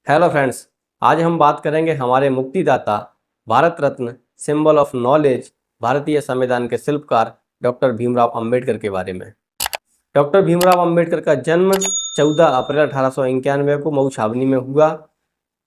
Hello friends, आज हम बात करेंगे हमारे मुक्तिदाता, Bharat Ratna, symbol of knowledge, भारतीय संविधान के शिल्पकार डॉक्टर भीमराव अंबेडकर के बारे में। डॉक्टर भीमराव अंबेडकर का जन्म 14 अप्रैल 1891 को मऊ छावनी में हुआ।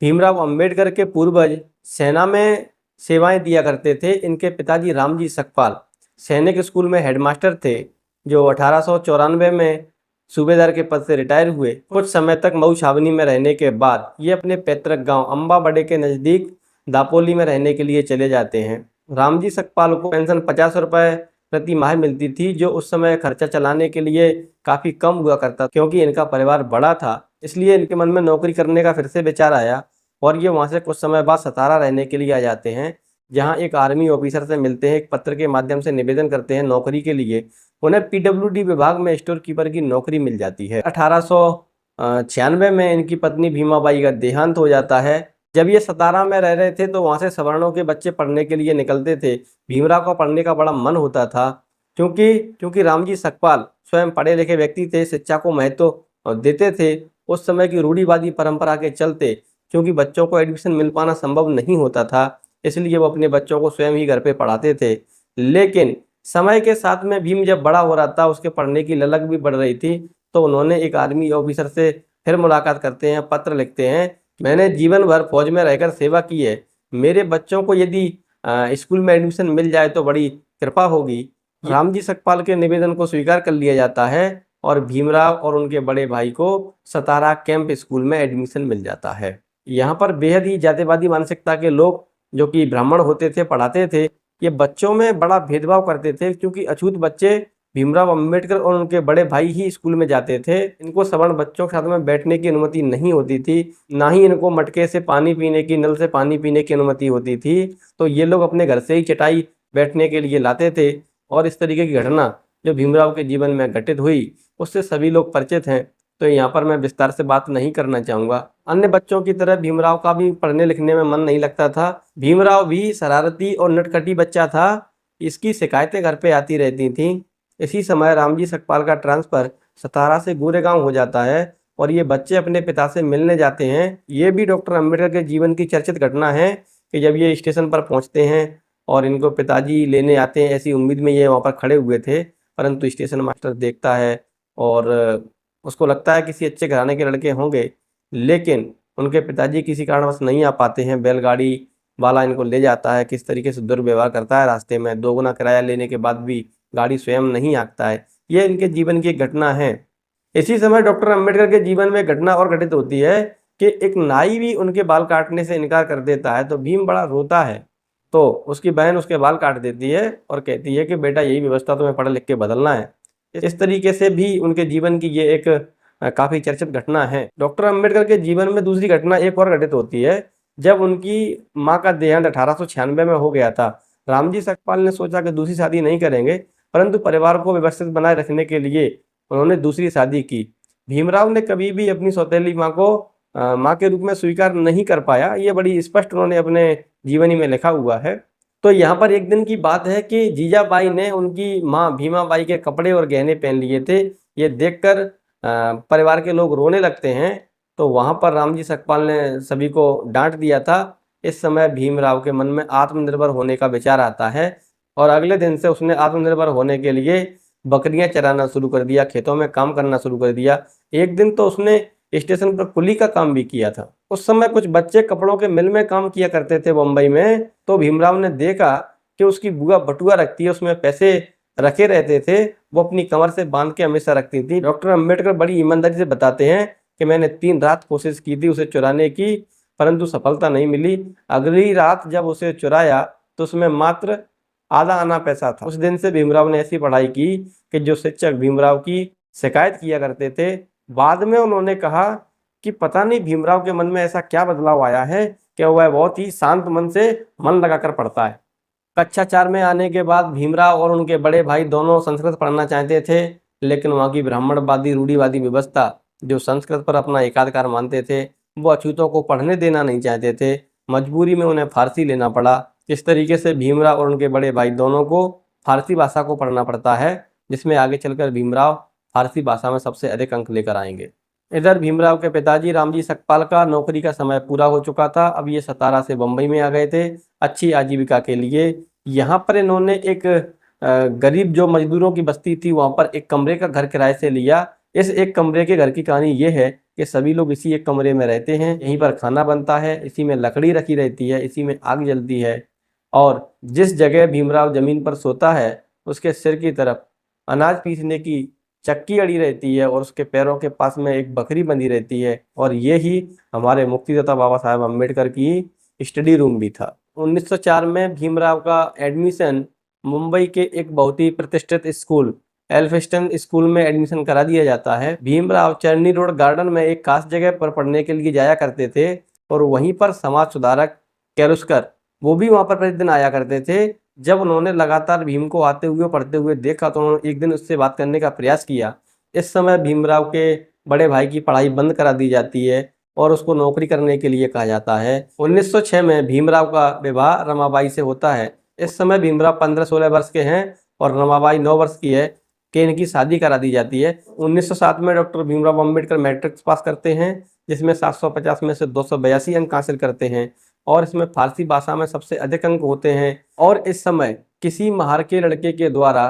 भीमराव अंबेडकर के पूर्वज सेना में सेवाएं दिया करते थे। इनके पिताजी रामजी सकपाल सैनिक स्कूल में हेडमास्टर थे, जो 1894 में सूबेदार के पद से रिटायर हुए। कुछ समय तक मऊ छावनी में रहने के बाद ये अपने पैतृक गांव अम्बा बड़े के नज़दीक दापोली में रहने के लिए चले जाते हैं। रामजी सकपाल को पेंशन 50 रुपये प्रति माह मिलती थी, जो उस समय खर्चा चलाने के लिए काफ़ी कम हुआ करता। क्योंकि इनका परिवार बड़ा था, इसलिए इनके मन में नौकरी करने का फिर से विचार आया और ये वहाँ से कुछ समय बाद सतारा रहने के लिए आ जाते हैं, जहाँ एक आर्मी ऑफिसर से मिलते हैं। एक पत्र के माध्यम से निवेदन करते हैं नौकरी के लिए। उन्हें पीडब्ल्यूडी विभाग में स्टोर कीपर की नौकरी मिल जाती है। 1896 में इनकी पत्नी भीमाबाई का देहांत हो जाता है। जब ये सतारा में रह रहे थे तो वहाँ से सवर्णों के बच्चे पढ़ने के लिए निकलते थे। भीमराव का पढ़ने का बड़ा मन होता था, क्योंकि रामजी सकपाल स्वयं पढ़े लिखे व्यक्ति थे, शिक्षा को महत्व देते थे। उस समय की रूढ़िवादी परंपरा के चलते, क्योंकि बच्चों को एडमिशन मिल पाना संभव नहीं होता था, इसलिए वो अपने बच्चों को स्वयं ही घर पे पढ़ाते थे। लेकिन समय के साथ में भीम जब बड़ा हो रहा था, उसके पढ़ने की ललक भी बढ़ रही थी, तो उन्होंने एक आर्मी ऑफिसर से फिर मुलाकात करते हैं, पत्र लिखते हैं, मैंने जीवन भर फौज में रहकर सेवा की है, मेरे बच्चों को यदि स्कूल में एडमिशन मिल जाए तो बड़ी कृपा होगी। रामजी सकपाल के निवेदन को स्वीकार कर लिया जाता है और भीमराव और उनके बड़े भाई को सतारा कैंप स्कूल में एडमिशन मिल जाता है। यहाँ पर बेहद ही जातिवादी मानसिकता के लोग, जो कि ब्राह्मण होते थे, पढ़ाते थे, ये बच्चों में बड़ा भेदभाव करते थे। क्योंकि अछूत बच्चे भीमराव अंबेडकर और उनके बड़े भाई ही स्कूल में जाते थे। इनको सवर्ण बच्चों के साथ में बैठने की अनुमति नहीं होती थी, ना ही इनको मटके से पानी पीने की, नल से पानी पीने की अनुमति होती थी। तो ये लोग अपने घर से ही चटाई बैठने के लिए लाते थे। और इस तरीके की घटना जो भीमराव के जीवन में घटित हुई, उससे सभी लोग परिचित हैं, तो यहाँ पर मैं विस्तार से बात नहीं करना चाहूँगा। अन्य बच्चों की तरह भीमराव का भी पढ़ने लिखने में मन नहीं लगता था। भीमराव भी शरारती और नटखटी बच्चा था। इसकी शिकायतें घर पे आती रहती थीं। इसी समय रामजी सकपाल का ट्रांसफ़र सतारा से गोरेगांव हो जाता है और ये बच्चे अपने पिता से मिलने जाते हैं। ये भी डॉक्टर अम्बेडकर के जीवन की चर्चित घटना है कि जब ये स्टेशन पर पहुँचते हैं और इनको पिताजी लेने आते हैं, ऐसी उम्मीद में ये वहाँ पर खड़े हुए थे, परंतु स्टेशन मास्टर देखता है और उसको लगता है किसी अच्छे घराने के लड़के होंगे, लेकिन उनके पिताजी किसी कारणवश नहीं आ पाते हैं। बैलगाड़ी वाला इनको ले जाता है, किस तरीके से दुर्व्यवहार करता है, रास्ते में दोगुना किराया लेने के बाद भी गाड़ी स्वयं नहीं हाँकता है। ये इनके जीवन की एक घटना है। इसी समय डॉक्टर अम्बेडकर के जीवन में घटना और घटित होती है कि एक नाई भी उनके बाल काटने से इनकार कर देता है। तो भीम बड़ा रोता है, तो उसकी बहन उसके बाल काट देती है और कहती है कि बेटा, यही व्यवस्था तुम्हें पढ़ लिख के बदलना है। इस तरीके से भी उनके जीवन की ये एक काफ़ी चर्चित घटना है। डॉक्टर अम्बेडकर के जीवन में दूसरी घटना एक और घटित होती है, जब उनकी माँ का देहांत 1896 में हो गया था। रामजी सकपाल ने सोचा कि दूसरी शादी नहीं करेंगे, परंतु परिवार को व्यवस्थित बनाए रखने के लिए उन्होंने दूसरी शादी की। भीमराव ने कभी भी अपनी सौतेली माँ को माँ के रूप में स्वीकार नहीं कर पाया। ये बड़ी स्पष्ट उन्होंने अपने जीवनी में लिखा हुआ है। तो यहाँ पर एक दिन की बात है कि जीजाबाई ने उनकी माँ भीमाबाई के कपड़े और गहने पहन लिए थे। ये देखकर परिवार के लोग रोने लगते हैं। तो वहाँ पर रामजी सकपाल ने सभी को डांट दिया था। इस समय भीमराव के मन में आत्मनिर्भर होने का विचार आता है और अगले दिन से उसने आत्मनिर्भर होने के लिए बकरियां चराना शुरू कर दिया, खेतों में काम करना शुरू कर दिया। एक दिन तो उसने स्टेशन पर कुली का काम भी किया था। उस समय कुछ बच्चे कपड़ों के मिल में काम किया करते थे मुंबई में। तो भीमराव ने देखा कि उसकी बुआ बटुआ रखती है, उसमें पैसे रखे रहते थे, वो अपनी कमर से बांध के हमेशा रखती थी। डॉक्टर अम्बेडकर बड़ी ईमानदारी से बताते हैं कि मैंने 3 रात कोशिश की थी उसे चुराने की, परंतु सफलता नहीं मिली। अगली रात जब उसे चुराया तो उसमें मात्र आधा आना पैसा था। उस दिन से भीमराव ने ऐसी पढ़ाई की कि जो शिक्षक भीमराव की शिकायत किया करते थे। बाद में उन्होंने कहा कि पता नहीं भीमराव के मन में ऐसा क्या बदलाव आया है कि वह बहुत ही शांत मन से मन लगाकर पढ़ता है। कक्षा 4 में आने के बाद भीमराव और उनके बड़े भाई दोनों संस्कृत पढ़ना चाहते थे, लेकिन वहाँ की ब्राह्मणवादी रूढ़िवादी व्यवस्था, जो संस्कृत पर अपना एकाधिकार मानते थे, वो अछूतों को पढ़ने देना नहीं चाहते थे। मजबूरी में उन्हें फारसी लेना पड़ा। इस तरीके से भीमराव और उनके बड़े भाई दोनों को फारसी भाषा को पढ़ना पड़ता है, जिसमें आगे चलकर भीमराव फारसी भाषा में सबसे अधिक अंक लेकर आएंगे। इधर भीमराव के पिताजी रामजी सकपाल का नौकरी का समय पूरा हो चुका था। अब ये सतारा से बम्बई में आ गए थे अच्छी आजीविका के लिए। यहाँ पर इन्होंने एक गरीब जो मजदूरों की बस्ती थी वहाँ पर एक कमरे का घर किराए से लिया। इस एक कमरे के घर की कहानी ये है कि सभी लोग इसी एक कमरे में रहते हैं, यहीं पर खाना बनता है, इसी में लकड़ी रखी रहती है, इसी में आग जलती है। और जिस जगह भीमराव जमीन पर सोता है उसके सिर की तरफ अनाज पीसने की चक्की अड़ी रहती है और उसके पैरों के पास में एक बकरी बंधी रहती है। और ये ही हमारे मुक्तिदाता बाबा साहेब अम्बेडकर की स्टडी रूम भी था। 1904 में भीमराव का एडमिशन मुंबई के एक बहुत ही प्रतिष्ठित स्कूल एल्फिस्टन स्कूल में एडमिशन करा दिया जाता है। भीमराव चरनी रोड गार्डन में एक खास जगह पर पढ़ने के लिए जाया करते थे और वहीं पर समाज सुधारक केलुस्कर वो भी वहां पर प्रतिदिन आया करते थे। जब उन्होंने लगातार भीम को आते हुए पढ़ते हुए देखा तो उन्होंने एक दिन उससे बात करने का प्रयास किया। इस समय भीमराव के बड़े भाई की पढ़ाई बंद करा दी जाती है और उसको नौकरी करने के लिए कहा जाता है। 1906 में भीमराव का विवाह रमाबाई से होता है। इस समय भीमराव 15-16 वर्ष के हैं और रमाबाई 9 वर्ष की है कि इनकी शादी करा दी जाती है। 1907 में doctor Bhimrao Ambedkar matric pass करते हैं जिसमें 750 में से 282 अंक हासिल करते हैं और इसमें फारसी भाषा में सबसे अधिक अंक होते हैं। और इस समय किसी महार के लड़के के द्वारा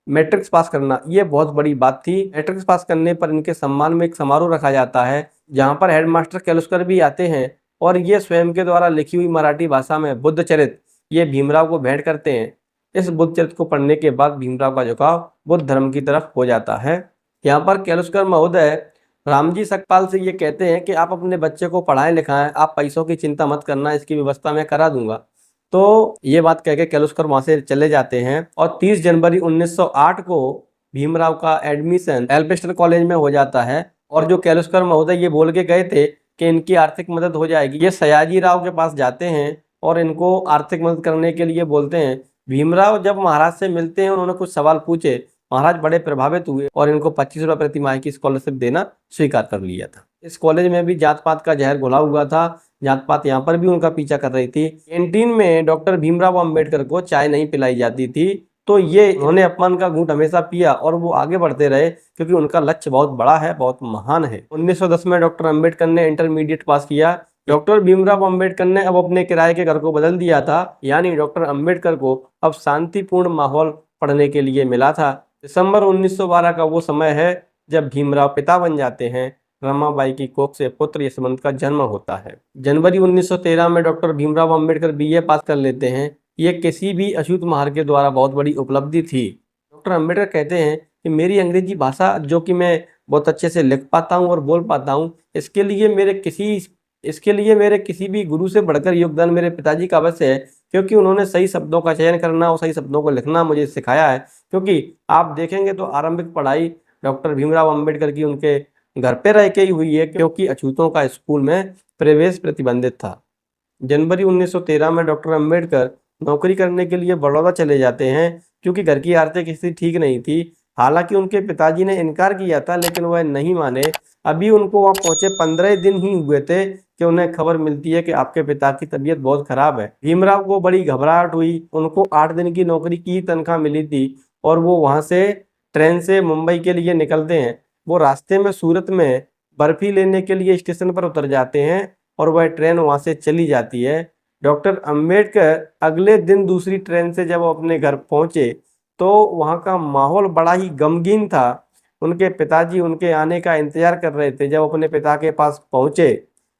मैट्रिक्स पास करना ये बहुत बड़ी बात थी। मैट्रिक्स पास करने पर इनके सम्मान में एक समारोह रखा जाता है जहाँ पर हेडमास्टर केलुस्कर भी आते हैं और ये स्वयं के द्वारा लिखी हुई मराठी भाषा में बुद्ध चरित ये भीमराव को भेंट करते हैं। इस बुद्ध चरित्र को पढ़ने के बाद भीमराव का झुकाव बुद्ध धर्म की तरफ हो जाता है। यहाँ पर केलुस्कर महोदय रामजी सकपाल से ये कहते हैं कि आप अपने बच्चे को पढ़ाएं लिखाएं, आप पैसों की चिंता मत करना, इसकी व्यवस्था मैं करा दूंगा। तो ये बात कह के केलुस्कर वहां से चले जाते हैं और 30 जनवरी 1908 को भीमराव का एडमिशन एल्फिस्टन कॉलेज में हो जाता है। और जो केलुस्कर महोदय ये बोल के गए थे कि इनकी आर्थिक मदद हो जाएगी, ये सयाजी राव के पास जाते हैं और इनको आर्थिक मदद करने के लिए बोलते हैं। भीमराव जब महाराज से मिलते हैं उन्होंने कुछ सवाल पूछे, महाराज बड़े प्रभावित हुए और इनको 25 रुपये प्रति माह की स्कॉलरशिप देना स्वीकार कर लिया था। इस कॉलेज में भी जात पात का जहर घुला हुआ था, जात पात यहाँ पर भी उनका पीछा कर रही थी। कैंटीन में डॉक्टर भीमराव अम्बेडकर को चाय नहीं पिलाई जाती थी तो ये उन्होंने अपमान का घूंट हमेशा पिया और वो आगे बढ़ते रहे क्योंकि उनका लक्ष्य बहुत बड़ा है, बहुत महान है। 1910 में डॉक्टर अम्बेडकर ने इंटरमीडिएट पास किया। डॉक्टर भीमराव अम्बेडकर ने अब अपने किराए के घर को बदल दिया था, यानी डॉक्टर अम्बेडकर को अब शांतिपूर्ण माहौल पढ़ने के लिए मिला था। दिसंबर 1912 का वो समय है जब भीमराव पिता बन जाते हैं। रमाबाई की कोख से पुत्र यशवंत का जन्म होता है। जनवरी 1913 में डॉक्टर भीमराव अम्बेडकर बीए पास कर लेते हैं। ये किसी भी अछूत महार के द्वारा बहुत बड़ी उपलब्धि थी। डॉक्टर अम्बेडकर कहते हैं कि मेरी अंग्रेजी भाषा जो कि मैं बहुत अच्छे से लिख पाता हूँ और बोल पाता हूँ, इसके लिए मेरे किसी भी गुरु से बढ़कर योगदान मेरे पिताजी का अवश्य है, क्योंकि उन्होंने सही शब्दों का चयन करना और सही शब्दों को लिखना मुझे सिखाया है। क्योंकि आप देखेंगे तो आरंभिक पढ़ाई डॉक्टर भीमराव अम्बेडकर की उनके घर पे रह के ही हुई है, क्योंकि अछूतों का स्कूल में प्रवेश प्रतिबंधित था। जनवरी 1913 में डॉक्टर अम्बेडकर नौकरी करने के लिए बड़ौदा चले जाते हैं क्योंकि घर की आर्थिक स्थिति ठीक नहीं थी। हालांकि उनके पिताजी ने इनकार किया था लेकिन वह नहीं माने। अभी उनको वहां पहुंचे 15 दिन ही हुए थे कि उन्हें खबर मिलती है कि आपके पिता की तबीयत बहुत खराब है। भीमराव को बड़ी घबराहट हुई। उनको 8 दिन की नौकरी की तनख्वाह मिली थी और वो वहां से ट्रेन से मुंबई के लिए निकलते हैं। वो रास्ते में सूरत में बर्फी लेने के लिए स्टेशन पर उतर जाते हैं और वह ट्रेन वहां से चली जाती है। डॉक्टर अम्बेडकर अगले दिन दूसरी ट्रेन से जब अपने घर पहुंचे तो वहां का माहौल बड़ा ही गमगीन था। उनके पिताजी उनके आने का इंतजार कर रहे थे। जब अपने पिता के पास पहुंचे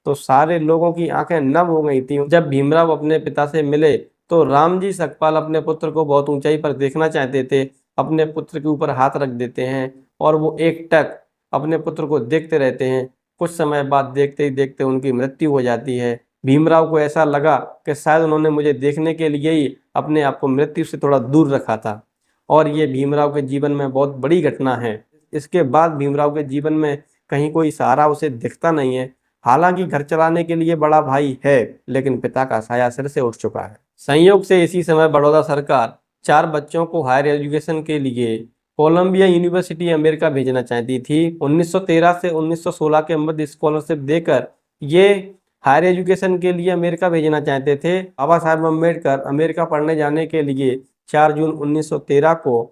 तो सारे लोगों की आंखें नम हो गई थी। जब भीमराव अपने पिता से मिले तो रामजी सकपाल अपने पुत्र को बहुत ऊंचाई पर देखना चाहते थे। अपने पुत्र के ऊपर हाथ रख देते हैं और वो एकटक अपने पुत्र को देखते रहते हैं। कुछ समय बाद देखते ही देखते उनकी मृत्यु हो जाती है। भीमराव को ऐसा लगा कि शायद उन्होंने मुझे देखने के लिए ही अपने आप को मृत्यु से थोड़ा दूर रखा था और ये भीमराव के जीवन में बहुत बड़ी घटना है। इसके बाद भीमराव के जीवन में कहीं कोई सहारा उसे दिखता नहीं है। हालांकि घर चलाने के लिए बड़ा भाई है लेकिन पिता का साया सिर से उठ चुका है। संयोग से इसी समय बड़ौदा सरकार 4 बच्चों को हायर एजुकेशन के लिए कोलंबिया यूनिवर्सिटी अमेरिका भेजना चाहती थी। 1913 से 1916 के मध्य स्कॉलरशिप देकर ये हायर एजुकेशन के लिए अमेरिका भेजना चाहते थे। बाबा साहेब अम्बेडकर अमेरिका पढ़ने जाने के लिए 4 जून 1913 को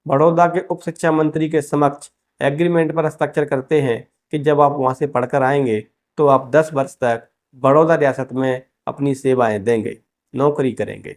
बड़ौदा के उप शिक्षा मंत्री के समक्ष एग्रीमेंट पर हस्ताक्षर करते हैं कि जब आप वहाँ से पढ़कर आएंगे तो आप 10 वर्ष तक बड़ौदा रियासत में अपनी सेवाएं देंगे, नौकरी करेंगे।